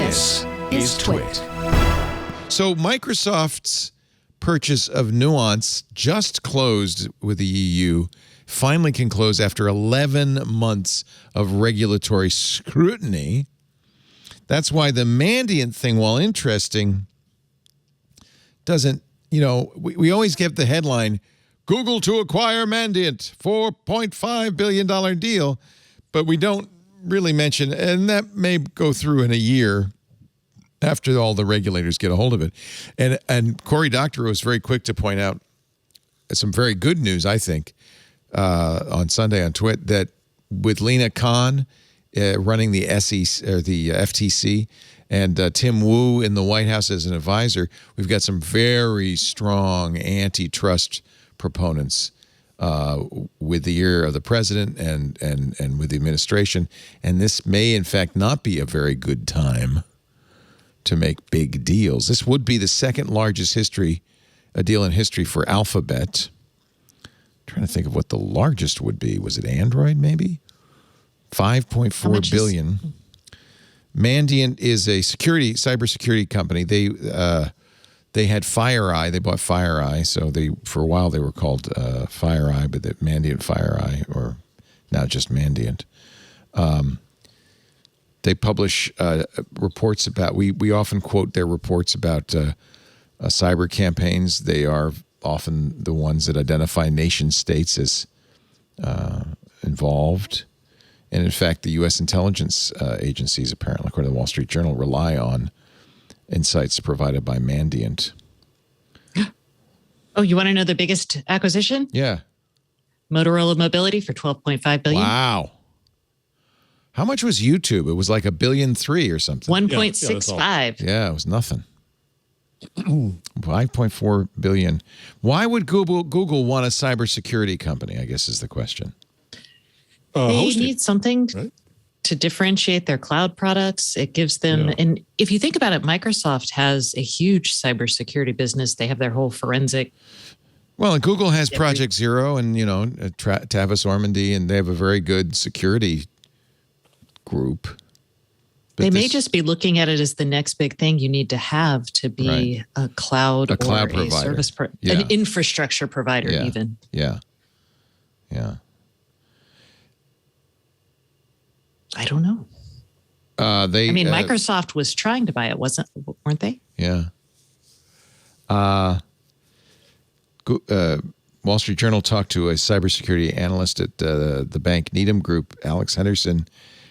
This is TWiT. So Microsoft's purchase of Nuance just closed with the EU, finally can close after 11 months of regulatory scrutiny. That's why the Mandiant thing, while interesting, doesn't, we always get the headline, Google to acquire Mandiant, $4.5 billion deal, but we don't really mention, and that may go through in a year after all the regulators get a hold of it. And Cory Doctorow was very quick to point out some very good news, I think, on Sunday on TWiT, that with Lena Khan running the SEC or the FTC and Tim Wu in the White House as an advisor, we've got some very strong antitrust proponents with the ear of the president and with the administration. And this may, in fact, not be a very good time to make big deals. This would be the second largest deal in history for Alphabet. I'm trying to think of what the largest would be. Was it Android, maybe? $5.4 billion. Mandiant is a cybersecurity company. They had FireEye. They bought FireEye, so for a while they were called FireEye, but that Mandiant FireEye, or now just Mandiant. They publish reports about. We often quote their reports about cyber campaigns. They are often the ones that identify nation states as involved. And in fact, the U.S. intelligence agencies, apparently, according to the Wall Street Journal, rely on insights provided by Mandiant. Oh, you want to know the biggest acquisition? Yeah. Motorola Mobility for $12.5 billion. Wow. How much was YouTube? It was like $1.3 billion or something. 1.65. Yeah, it was nothing. 5.4 billion. Why would Google want a cybersecurity company, I guess is the question. They need something to differentiate their cloud products. It gives them, and if you think about it, Microsoft has a huge cybersecurity business. They have their whole forensic. Well, and Google has Project Zero and, Tavis Ormandy, and they have a very good security group. But they may just be looking at it as the next big thing you need to have to be a cloud provider. A service an infrastructure provider even. Yeah. I don't know. Microsoft was trying to buy it, weren't they? Yeah. Wall Street Journal talked to a cybersecurity analyst at the bank Needham Group, Alex Henderson,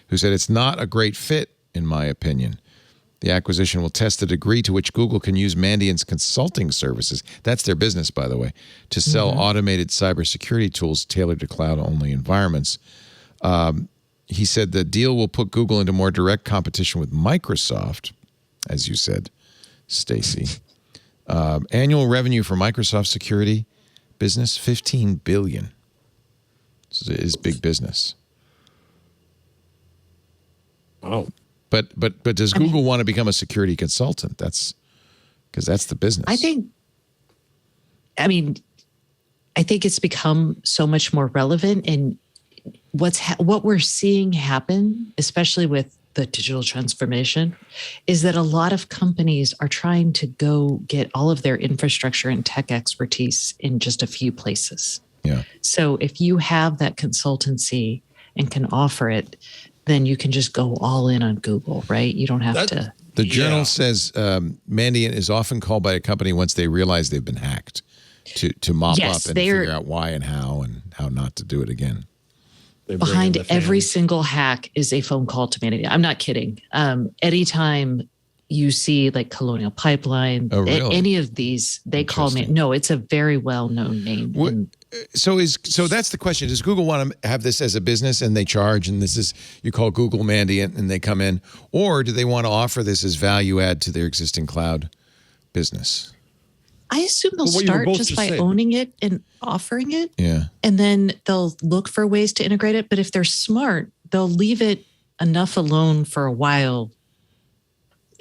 who said it's not a great fit, in my opinion. The acquisition will test the degree to which Google can use Mandiant's consulting services, that's their business, by the way, to sell automated cybersecurity tools tailored to cloud-only environments. He said the deal will put Google into more direct competition with Microsoft, as you said, Stacey. Annual revenue for Microsoft security business, $15 billion. This is big business. Oh. But does Google want to become a security consultant? That's because that's the business. I think it's become so much more relevant, and what we're seeing happen, especially with the digital transformation, is that a lot of companies are trying to go get all of their infrastructure and tech expertise in just a few places. Yeah. So if you have that consultancy and can offer it, then you can just go all in on Google, right? You don't have to. The journal says Mandiant is often called by a company once they realize they've been hacked to mop up and figure out why and how not to do it again. Behind every single hack is a phone call to Mandiant. I'm not kidding. Anytime you see like Colonial Pipeline, any of these, they call me. No, it's a very well-known name. So that's the question. Does Google want to have this as a business and they charge, and you call Google Mandiant and they come in, or do they want to offer this as value add to their existing cloud business? I assume they'll start just by owning it and offering it. Yeah. And then they'll look for ways to integrate it. But if they're smart, they'll leave it enough alone for a while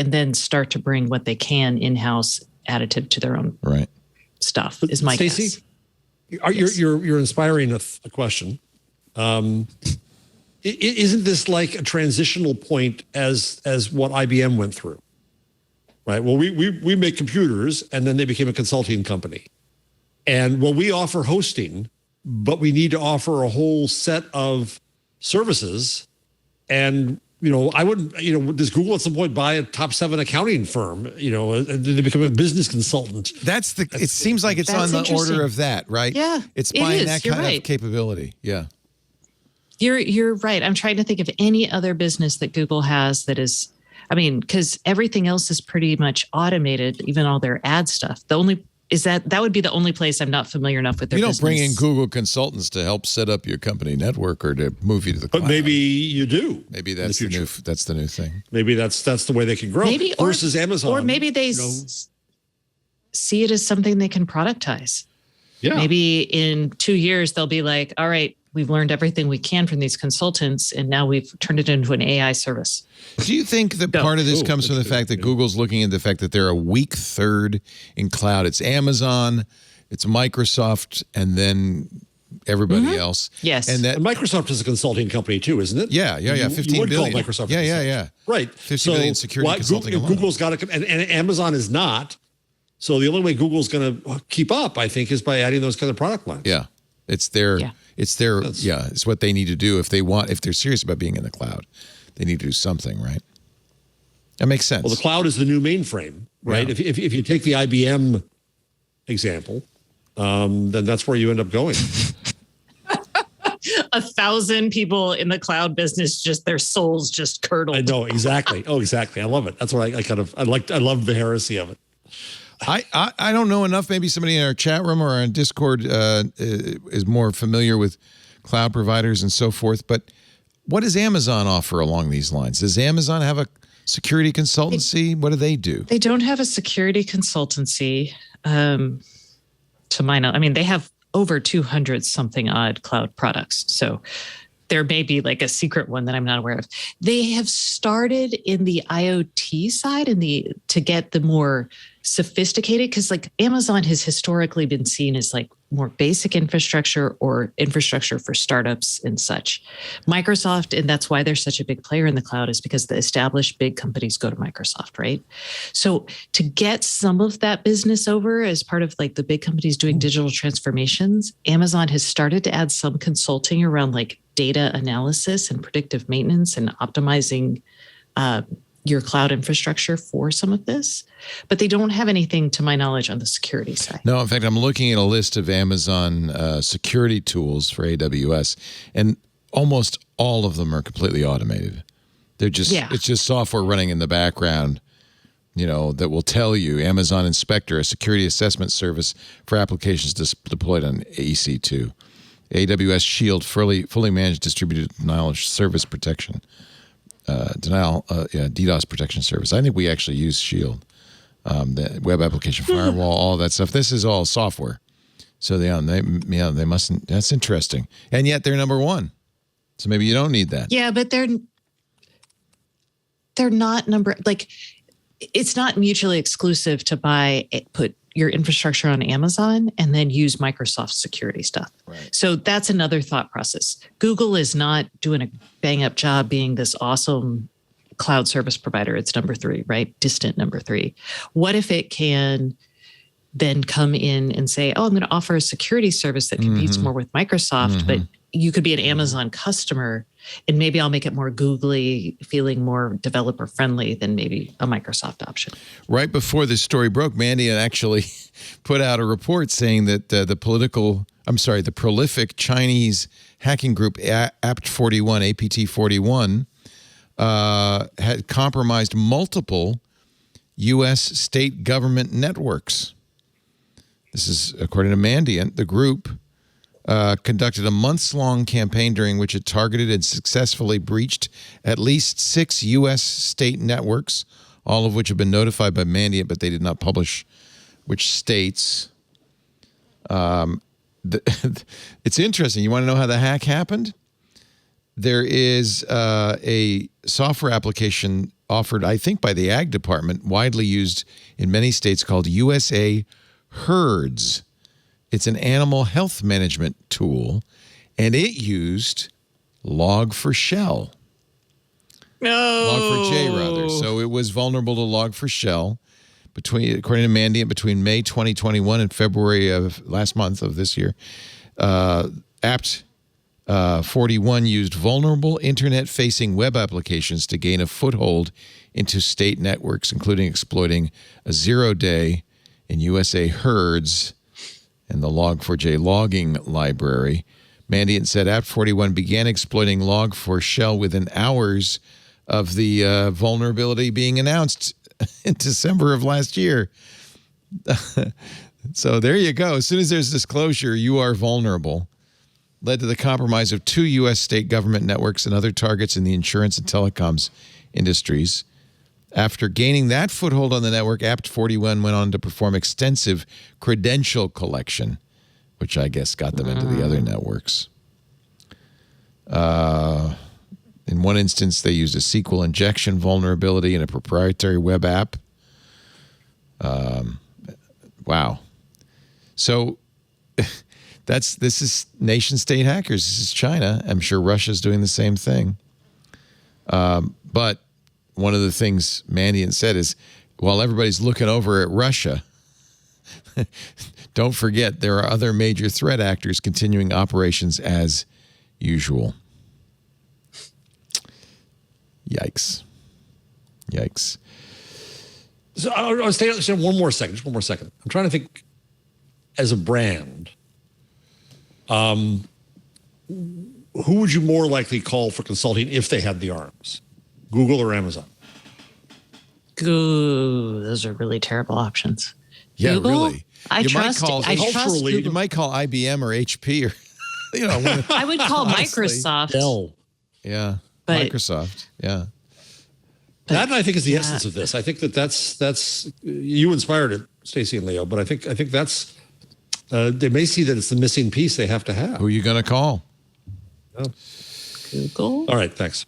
and then start to bring what they can in-house additive to their own stuff, is my guess. Stacey, you're inspiring a question. isn't this like a transitional point as what IBM went through? Right. Well, we make computers, and then they became a consulting company. And well, we offer hosting, but we need to offer a whole set of services. And, I wouldn't, does Google at some point buy a top 7 accounting firm, and they become a business consultant? It seems like it's on the order of that, right? Yeah. It's buying that kind of capability. Yeah. You're right. I'm trying to think of any other business that Google has that is, because everything else is pretty much automated, even all their ad stuff. The only that would be the only place I'm not familiar enough with their business. You don't bring in Google consultants to help set up your company network or to move you to the cloud. But maybe you do. Maybe that's the new thing. Maybe that's the way they can grow. Maybe versus Amazon. Or maybe they see it as something they can productize. Yeah. Maybe in 2 years they'll be like, all right, we've learned everything we can from these consultants, and now we've turned it into an AI service. Do you think that part of this comes from the fact that Google's looking at the fact that they're a weak third in cloud? It's Amazon, it's Microsoft, and then everybody else. Yes. And Microsoft is a consulting company too, isn't it? Yeah. 15 you would billion. Call Microsoft Yeah. Right. 50 billion security consulting alone. Google's got to, and Amazon is not. So the only way Google's going to keep up, I think, is by adding those kind of product lines. Yeah. It's what they need to do if they're serious about being in the cloud. They need to do something, right? That makes sense. Well, the cloud is the new mainframe, right? Yeah. If you take the IBM example, then that's where you end up going. 1,000 people in the cloud business, just their souls just curdled. I know, exactly. Oh, exactly. I love it. That's what I love the heresy of it. I don't know enough. Maybe somebody in our chat room or on Discord is more familiar with cloud providers and so forth. But what does Amazon offer along these lines? Does Amazon have a security consultancy? What do they do? They don't have a security consultancy. To my knowledge, they have over 200 something odd cloud products. So there may be like a secret one that I'm not aware of. They have started in the IoT side to get the more sophisticated, because like Amazon has historically been seen as like more basic infrastructure or infrastructure for startups and such. Microsoft, and that's why they're such a big player in the cloud, is because the established big companies go to Microsoft, right? So to get some of that business over as part of like the big companies doing digital transformations, Amazon has started to add some consulting around like data analysis and predictive maintenance and optimizing your cloud infrastructure for some of this, but they don't have anything, to my knowledge, on the security side. No, in fact, I'm looking at a list of Amazon security tools for AWS, and almost all of them are completely automated. They're just it's just software running in the background, that will tell you Amazon Inspector, a security assessment service for applications deployed on EC2. AWS Shield, fully managed distributed denial of service protection. DDoS protection service. I think we actually use Shield, the web application firewall, all that stuff. This is all software. So they mustn't. That's interesting. And yet they're number one. So maybe you don't need that. Yeah, but they're not it's not mutually exclusive to put your infrastructure on Amazon and then use Microsoft security stuff. Right. So that's another thought process. Google is not doing a bang up job being this awesome cloud service provider. It's number 3, right? Distant number 3. What if it can then come in and say, I'm going to offer a security service that competes more with Microsoft, but you could be an Amazon customer, and maybe I'll make it more googly, feeling more developer friendly than maybe a Microsoft option. Right before this story broke, Mandiant actually put out a report saying that the prolific Chinese hacking group APT41 had compromised multiple U.S. state government networks. This is according to Mandiant. The group conducted a months-long campaign during which it targeted and successfully breached at least 6 U.S. state networks, all of which have been notified by Mandiant, but they did not publish which states. It's interesting. You want to know how the hack happened? There is a software application offered, I think, by the Ag Department, widely used in many states, called USA Herds. It's an animal health management tool, and it used Log4Shell. No. Log4j, rather. So it was vulnerable to Log4Shell according to Mandiant, between May 2021 and February of last month of this year. Apt 41 used vulnerable internet-facing web applications to gain a foothold into state networks, including exploiting a zero-day in USA herds and the Log4j logging library. Mandiant said Apt 41 began exploiting Log4Shell within hours of the vulnerability being announced in December of last year. So there you go. As soon as there's disclosure, you are vulnerable. Led to the compromise of 2 U.S. state government networks and other targets in the insurance and telecoms industries. After gaining that foothold on the network, Apt 41 went on to perform extensive credential collection, which I guess got them into the other networks. In one instance, they used a SQL injection vulnerability in a proprietary web app. Wow. So this is nation-state hackers. This is China. I'm sure Russia's doing the same thing. But one of the things Mandiant said is, while everybody's looking over at Russia, don't forget there are other major threat actors continuing operations as usual. Yikes. Yikes. So I'll stay one more second. Just one more second. I'm trying to think, as a brand, who would you more likely call for consulting if they had the arms? Google or Amazon? Ooh, those are really terrible options. Yeah, Google? really. I trust Google. Google. You might call IBM or HP or, I would call honestly, Microsoft. Dell. Yeah. But- Microsoft. Yeah. That, I think, is the essence of this. I think that's you inspired it, Stacey and Leo, but I think that's they may see that it's the missing piece they have to have. Who are you going to call? Oh. Google. All right, thanks.